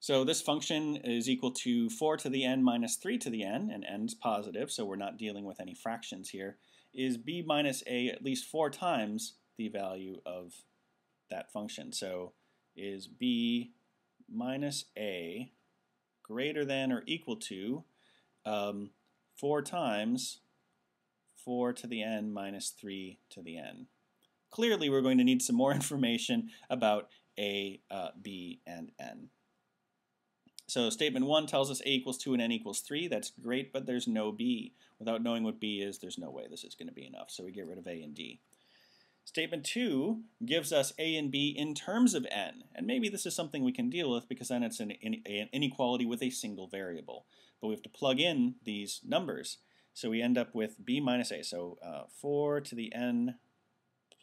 So this function is equal to 4 to the n minus 3 to the n, and n is positive, so we're not dealing with any fractions here. Is b minus a at least 4 times the value of that function? So is b minus a greater than or equal to 4 times 4 to the n minus 3 to the n? Clearly, we're going to need some more information about a, b, and n. So statement 1 tells us a equals 2 and n equals 3. That's great, but there's no b. Without knowing what b is, there's no way this is going to be enough, so we get rid of a and d. Statement 2 gives us a and b in terms of n, and maybe this is something we can deal with because then it's an inequality with a single variable. But we have to plug in these numbers, so we end up with b minus a. So 4 to the n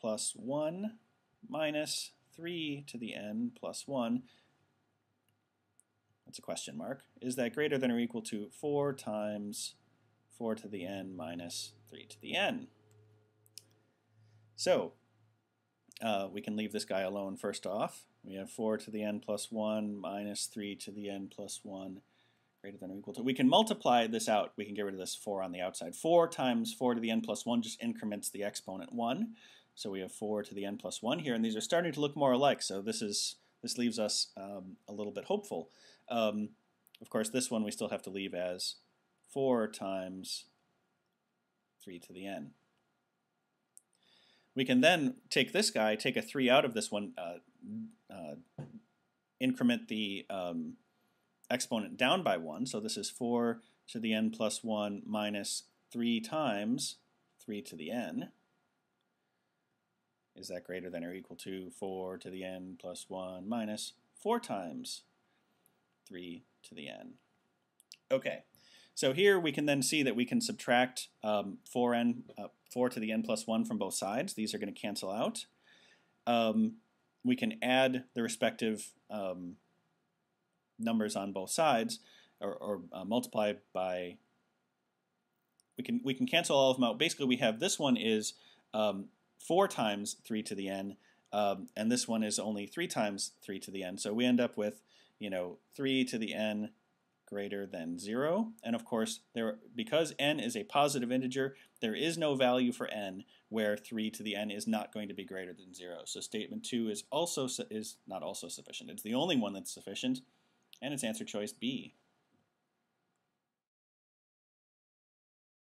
plus 1 minus 3 to the n plus 1. That's a question mark. Is that greater than or equal to 4 times 4 to the n minus 3 to the n? So we can leave this guy alone first off. We have 4 to the n plus 1 minus 3 to the n plus 1 greater than or equal to. We can multiply this out. We can get rid of this 4 on the outside. 4 times 4 to the n plus 1 just increments the exponent 1. So we have 4 to the n plus 1 here, and these are starting to look more alike. So this leaves us a little bit hopeful. Of course, this one we still have to leave as 4 times 3 to the n. We can then take this guy, take a 3 out of this one, increment the exponent down by 1. So this is 4 to the n plus 1 minus 3 times 3 to the n. Is that greater than or equal to 4 to the n plus 1 minus 4 times 3 to the n? Okay, so here we can then see that we can subtract 4 to the n plus 1 from both sides. These are going to cancel out. We can add the respective numbers on both sides, or multiply by. We can cancel all of them out. Basically, we have this one is 4 times 3 to the n, and this one is only 3 times 3 to the n. So we end up with 3 to the n greater than 0. And of course, because n is a positive integer, there is no value for n where 3 to the n is not going to be greater than 0. So statement 2 is not also sufficient. It's the only one that's sufficient, and it's answer choice B.